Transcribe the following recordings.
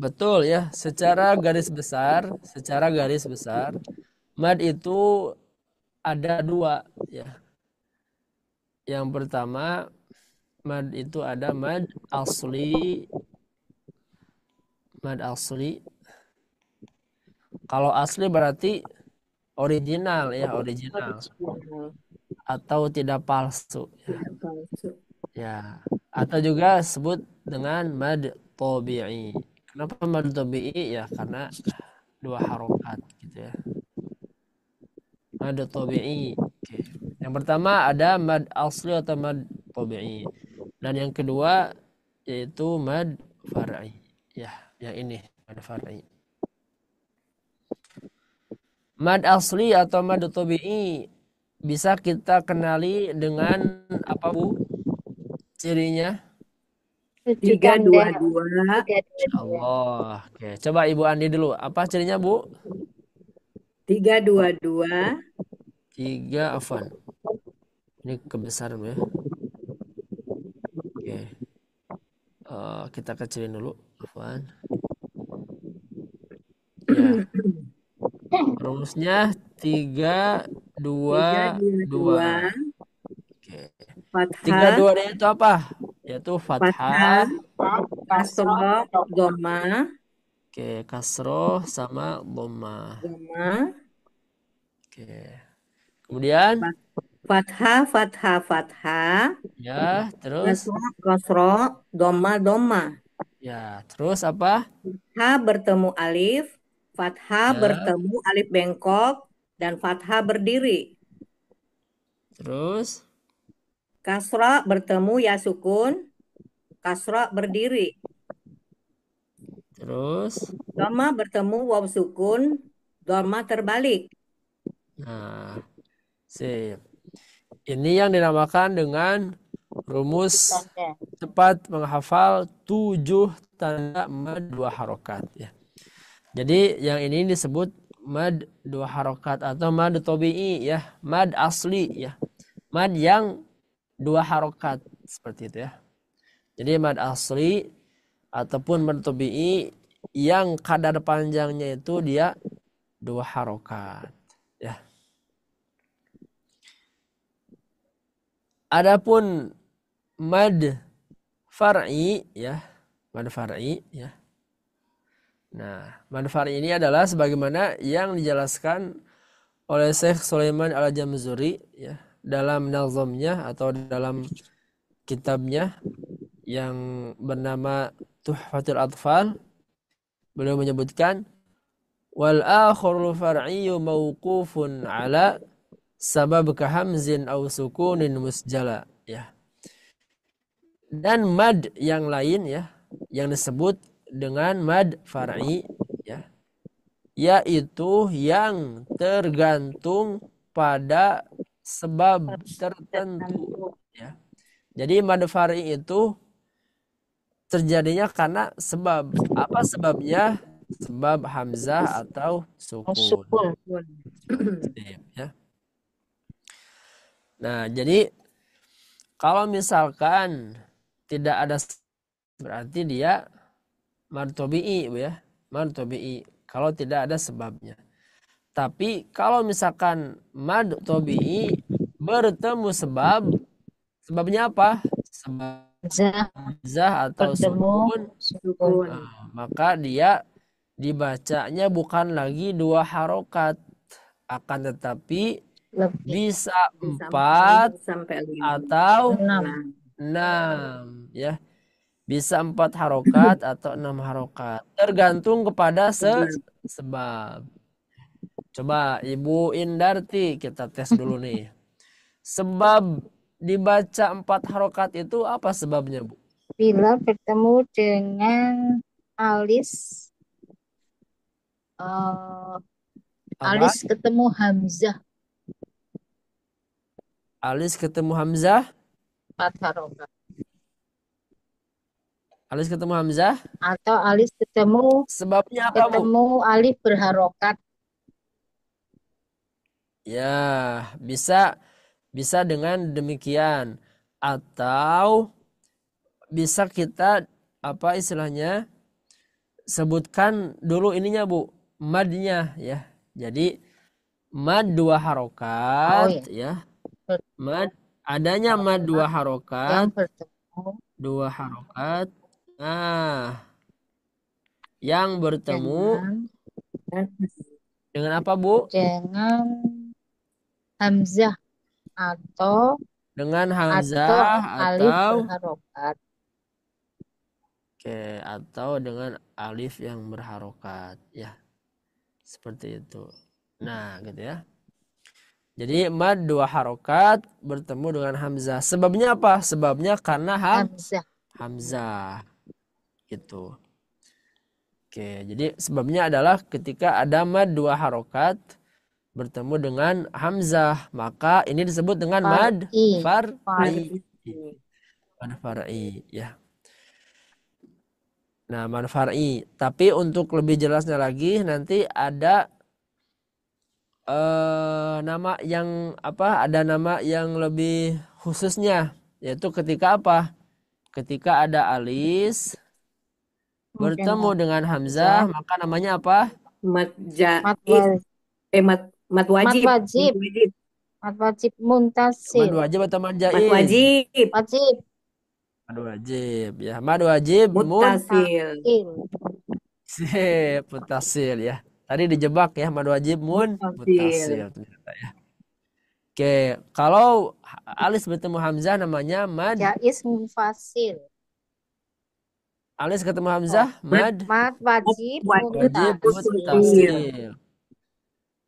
Betul ya, secara garis besar, mad itu ada dua ya. Yang pertama, mad itu ada mad asli. Kalau asli berarti original ya, original Original. atau tidak palsu Tidak palsu. ya. Atau juga sebut dengan mad tabi'i. Kenapa mad tabi'i ya? Karena dua harokat gitu ya. Mad tabi'i. Oke. Yang pertama ada mad asli atau mad tabi'i. Dan yang kedua yaitu mad far'i. Ya, yang ini mad far'i. Mad asli atau mad tabi'i bisa kita kenali dengan apa Bu? Cirinya? Tujuh Tiga tanda. dua dua. Tiga, dua, dua. Allah. Oke, coba Ibu Andi dulu. Apa cirinya Bu? 322. Tiga afan. Ini kebesaran ya. Oke. Kita kecilin dulu. Afan. Ya. Rumusnya tiga dua Tiga dua dua. dua. Oke. Tiga Fathah. dua itu apa? Yaitu Fathah. fathah. Kasroh. Doma. Oke, kasroh sama dhamma. Doma. Oke. Kemudian Fathah. Fathah. Fathah. ya, terus Kasroh. Kasroh. Doma. Doma. ya, terus apa? Fathah bertemu alif. Fathah Ya, bertemu alif bengkok. Dan fathah berdiri. terus Kasroh bertemu ya sukun. Kasroh berdiri. terus. Doma bertemu waw sukun. Doma terbalik. Nah, sip. Ini yang dinamakan dengan rumus Tujuh tanda. cepat menghafal 7 tanda mad dua harokat ya. Jadi yang ini disebut mad dua harokat atau mad tobi'i ya, mad asli ya, mad yang dua harokat seperti itu ya. Jadi mad asli ataupun mad tobi'i yang kadar panjangnya itu dia dua harokat ya. Adapun mad far'i ya, mad far'i ya. Nah, mad far'i ini adalah sebagaimana yang dijelaskan oleh Syekh Sulaiman Al-Jamzuri ya dalam nazamnya atau dalam kitabnya yang bernama Tuhfatul Atfal. Beliau menyebutkan wal akhirul far'iyyu mauqufun ala sabab kahamzin aw sukunin musjala ya. Dan mad yang lain ya yang disebut dengan mad far'i ya, yaitu yang tergantung pada sebab tertentu Tertentu. ya. Jadi mad far'i itu terjadinya karena sebab. Apa sebabnya? Sebab hamzah atau sukun. Sukun. Ya. Nah, jadi kalau misalkan tidak ada berarti dia mad tabi'i ya. Mad tabi'i kalau tidak ada sebabnya. Tapi kalau misalkan mad tabi'i bertemu sebab, sebabnya apa? Sebab Hamzah hamzah atau bertemu sukun, sukun. Sukun. maka dia dibacanya bukan lagi dua harokat, akan tetapi Lebih. bisa Bisa 4 sampai 5. atau Enam. Nah, 6 ya. Bisa 4 harokat atau 6 harokat. Tergantung kepada sebab. sebab. Coba Ibu Indarti kita tes dulu nih. Sebab dibaca 4 harokat itu apa sebabnya Bu? Bila bertemu dengan alis, eh, Apa? alis ketemu Hamzah Alis ketemu Hamzah? empat harokat. Alis ketemu Hamzah? Atau alis ketemu Sebabnya apa Bu? ketemu alif berharokat. Ya, bisa dengan demikian atau bisa kita apa istilahnya sebutkan dulu ininya Bu, madnya ya. Jadi mad 2 Oh harokat ya. ya. Mad adanya mad 2 Yang harokat, bertemu 2 harokat. Nah, yang bertemu dengan apa Bu? dengan hamzah atau Dengan hamzah alif atau berharokat. atau dengan alif yang berharokat ya. Seperti itu. Nah, gitu ya. Jadi mad 2 harokat bertemu dengan hamzah. Sebabnya apa? Sebabnya karena Hamzah. hamzah. Gitu. Oke, jadi sebabnya adalah ketika ada mad 2 harokat bertemu dengan hamzah, maka ini disebut dengan mad Far'i. far'i. Mad far'i ya. Nah, mad far'i. Tapi untuk lebih jelasnya lagi nanti ada nama yang apa? Ada nama yang lebih khususnya, yaitu ketika apa? Ketika ada alis bertemu dengan hamzah, maka namanya apa? Mat Mat jaiz. Mat wajib. wajib. Mat wajib. Mat wajib Mad muntasil. wajib atau mad Mat jaiz? wajib. Wajib. Mad wajib ya. Mad wajib Muttasil. sip, mutasil ya. Tadi dijebak ya, mad wajib mutasil Muttasil. ternyata ya. Oke, kalau alis bertemu hamzah namanya mad. Jaiz munfasil. Alis ketemu hamzah mad Mat wajib wajib muntasil. mutasil.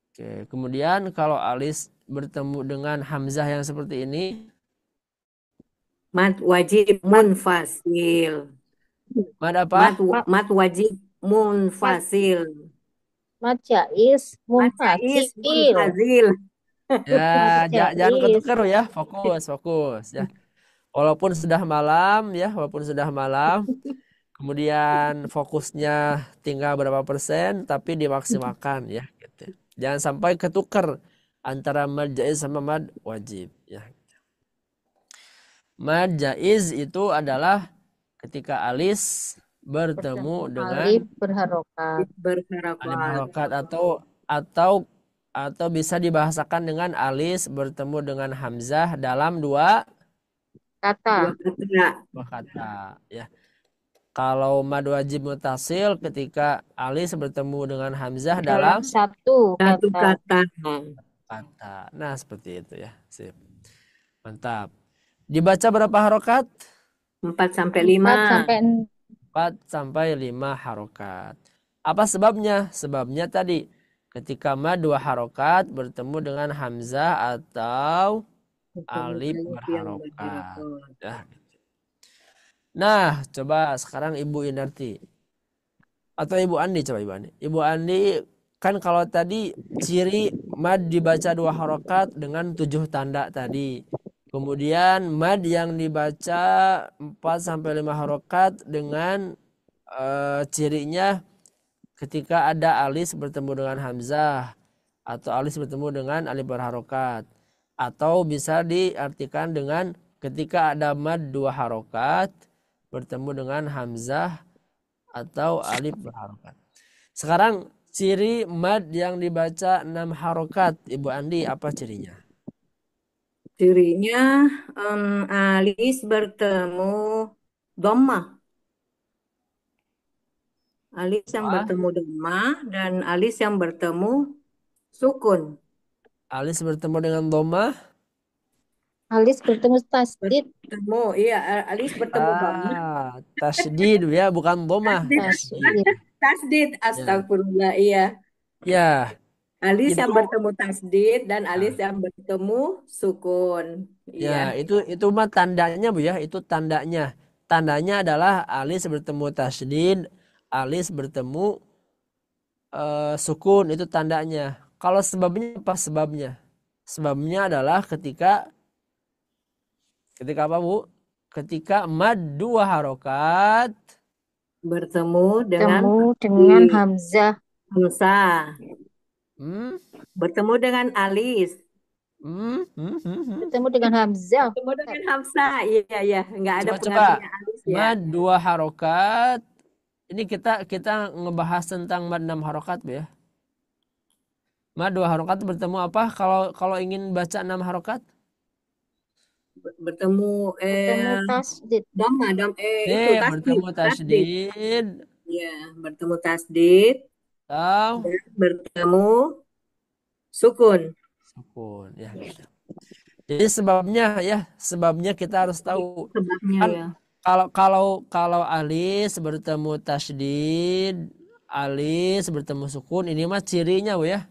Oke, kemudian kalau alis bertemu dengan hamzah yang seperti ini, Mat wajib munfasil. mad apa? Mat wajib munfasil. Mat jaiz Mat jaiz munfasil. munfazil. Ya, jangan Jaiz. ketukar ya, fokus ya. Walaupun sudah malam, kemudian fokusnya tinggal berapa persen, tapi dimaksimalkan ya. Gitu. Jangan sampai ketukar antara mad jaiz sama mad wajib ya. Mad jaiz itu adalah ketika alis bertemu dengan alif berharokat. alif harokat atau bisa dibahasakan dengan alis bertemu dengan hamzah dalam dua Kata. kata ya. Kalau mad wajib mutasil ketika alis bertemu dengan hamzah dalam satu kata. Nah, seperti itu ya. Sip. Mantap. Dibaca berapa harokat? 4 sampai 5. 4 sampai 5 harokat. Apa sebabnya? Sebabnya tadi ketika mad 2 harokat bertemu dengan hamzah atau alif berharokat. Nah, coba sekarang Ibu Inarti atau Ibu Andi, coba Ibu Andi. Ibu Andi, kan kalau tadi ciri mad dibaca 2 harokat dengan 7 tanda tadi. Kemudian mad yang dibaca 4 sampai 5 harokat dengan cirinya ketika ada alis bertemu dengan hamzah atau alis bertemu dengan alif berharokat, atau bisa diartikan dengan ketika ada mad 2 harokat bertemu dengan hamzah atau alif berharokat. Sekarang ciri mad yang dibaca 6 harokat, Ibu Andi, apa cirinya? Cirinya alis bertemu dhammah. Alis yang bertemu dhammah dan alis yang bertemu sukun. Alis bertemu dengan dhammah. Alis bertemu tasdid. Alis bertemu dhammah. Tasdid ya, bukan dhammah. Tasdid, astagfirullah, iya. Ya. Alis yang bertemu tasdid dan alis yang bertemu sukun. Ya, Iya. itu mah tandanya Bu ya, itu tandanya. Tandanya adalah alis bertemu tasdid, alis bertemu sukun, itu tandanya. Kalau sebabnya apa sebabnya? Sebabnya adalah ketika apa Bu? Ketika mad 2 harokat Bertemu dengan hamzah. Bertemu dengan alis. Bertemu dengan hamzah. Bertemu dengan hamzah. Iya. Nggak ada Coba. pengertian alis ya. Mad 2 harokat ini kita ngebahas tentang mad 6 harokat Bu ya. Mad 2 harokat bertemu apa kalau ingin baca 6 harokat? Bertemu tasdid. itu Bertemu tasdid. tasdid Ya, bertemu tasdid atau dan bertemu sukun. sukun ya gitu. Jadi sebabnya kita harus tahu Sebabnya kan ya. kalau alis bertemu tasdid, alis bertemu sukun ini mah cirinya Bu ya.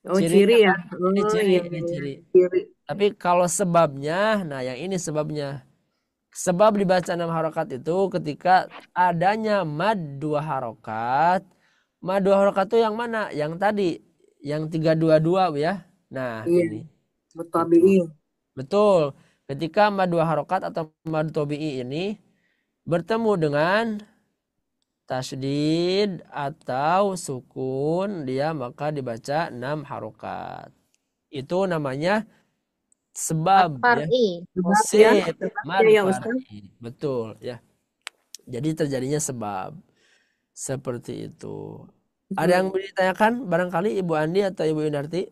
Oh, Cirinya ciri ya. kan ini Oh, ciri, iya, ini iya. ciri. Ciri. Tapi kalau sebabnya, nah yang ini sebabnya. Sebab dibaca 6 harokat itu ketika adanya mad 2 harokat. Mad 2 harokat itu yang mana? Yang tadi, yang 322 Bu ya. Nah, Iya, ini. Itu. mutabi'in. Betul. Ketika mad 2 harokat atau mad tobi'i ini bertemu dengan tasdid atau sukun, dia maka dibaca 6 harokat. Itu namanya sebab ya. Far'i. Sebab ya, Sip, sebabnya ya Ustaz. madfari. Betul ya. Jadi terjadinya sebab seperti itu. Ada yang ditanyakan barangkali Ibu Andi atau Ibu Indarti?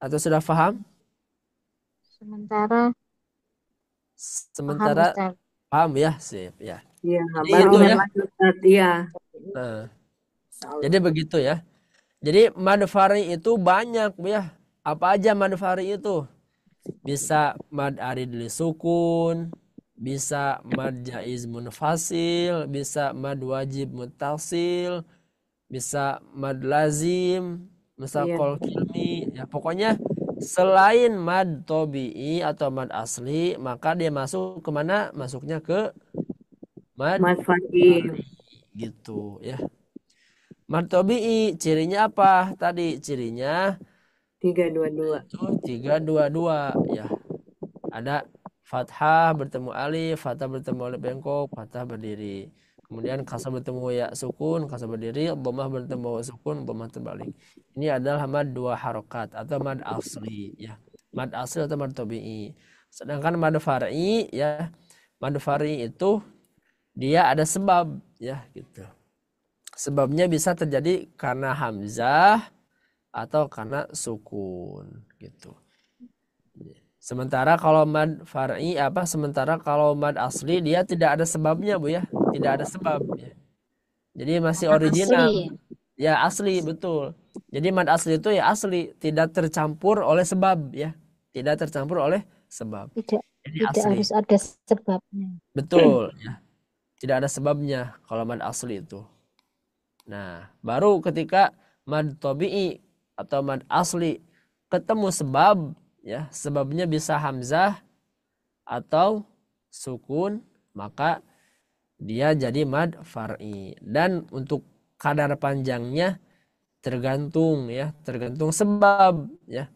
Atau sudah paham? Sementara paham Sementara Ustaz. paham ya, sip ya. Iya, Jadi baru itu ya. lagi Ustaz. Iya. Nah, Insyaallah. jadi begitu ya. Jadi madfari itu banyak ya. Apa aja madfari itu? Bisa mad arid li sukun, bisa mad jaiz munfasil, bisa mad wajib muttasil, bisa mad lazim, Iya. musaqal kilmi, ya pokoknya selain mad tobi'i atau mad asli maka dia masuk kemana? Masuknya ke mad Mas Fadil. gitu ya. Mad tobi'i cirinya apa? Tadi cirinya 322. itu 322 ya. Ada fathah bertemu alif, fathah bertemu alif bengkok, fathah berdiri. Kemudian kasar bertemu ya sukun, kasar berdiri, dhammah bertemu sukun, dhammah terbalik. Ini adalah mad 2 harokat atau mad asli ya. Mad asli atau mad tabi'i. Sedangkan mad far'i ya, mad far'i itu dia ada sebab ya gitu. Sebabnya bisa terjadi karena hamzah atau karena sukun gitu. Sementara kalau mad far'i sementara kalau mad asli dia tidak ada sebabnya Bu ya, tidak ada sebab ya. Jadi masih original. Asli. Ya asli betul. Jadi mad asli itu ya asli, tidak tercampur oleh sebab ya. Tidak tercampur oleh sebab. Tidak Jadi tidak asli. harus ada sebabnya. Betul ya. Tidak ada sebabnya kalau mad asli itu. Nah, baru ketika mad tabi'i atau mad asli ketemu sebab ya, sebabnya bisa hamzah atau sukun, maka dia jadi mad far'i. Dan untuk kadar panjangnya tergantung sebab ya.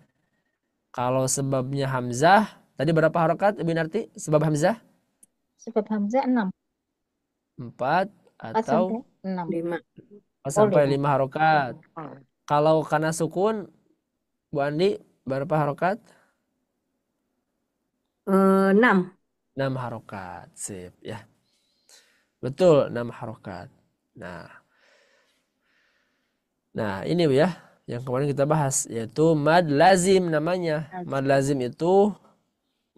Kalau sebabnya hamzah, tadi berapa harokat Ibu Narti? Sebab hamzah? Sebab hamzah 6. 4 atau 6. 5. sampai 5. 5 harokat. Kalau karena sukun, Bu Andi berapa harokat? 6. 6 harokat. Sip ya. Betul 6 harokat. Nah ini Bu ya, yang kemarin kita bahas yaitu mad lazim namanya. Mad lazim itu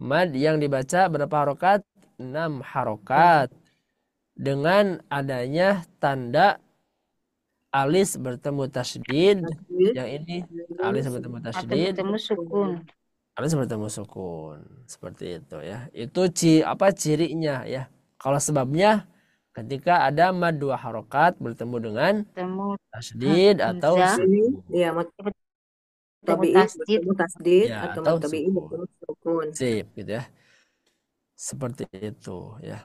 mad yang dibaca berapa harokat? 6 harokat. Dengan adanya tanda alis bertemu tasydid. Yang ini alis bertemu tasydid. Bertemu sukun. Alis bertemu sukun. Seperti itu ya. Itu cirinya ya. Kalau sebabnya ketika ada mad 2 harokat bertemu dengan tasydid atau sukun. Iya, tasdid. bertemu tasdid Ya, atau atau mutabi'i sukun. bertemu sukun. Sip gitu ya. Seperti itu ya.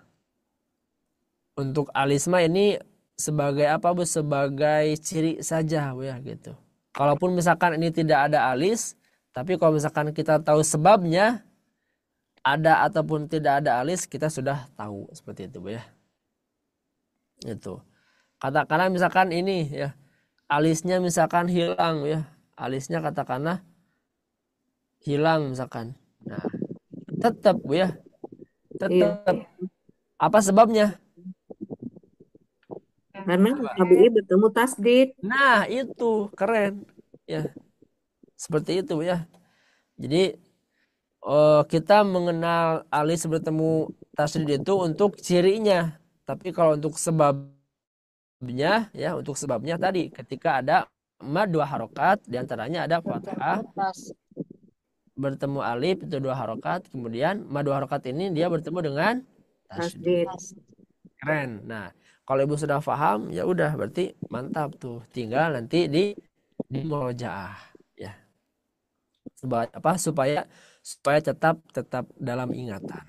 Untuk alisma ini sebagai apa Bu? Sebagai ciri saja Bu ya gitu. Kalaupun misalkan ini tidak ada alis, tapi kalau misalkan kita tahu sebabnya ada ataupun tidak ada alis, kita sudah tahu seperti itu Bu ya. Itu. Katakanlah misalkan ini ya, alisnya misalkan hilang ya. Alisnya katakanlah hilang misalkan. Nah, tetap Bu ya. Tetap. Apa sebabnya? Karena tabi'i bertemu tasdid. Nah, itu keren. Ya, seperti itu ya. Jadi kita mengenal alis bertemu tasdid itu untuk cirinya. Tapi kalau untuk sebabnya ya, untuk sebabnya tadi ketika ada mad 2 harokat, diantaranya ada fathah Atas. bertemu alif itu 2 harokat, kemudian mad 2 harokat ini dia bertemu dengan tasdid. Tasdid. Atas. Keren. Nah, kalau ibu sudah paham ya udah berarti mantap tuh. Tinggal nanti di murojaah ya. Supaya apa? Supaya tetap dalam ingatan.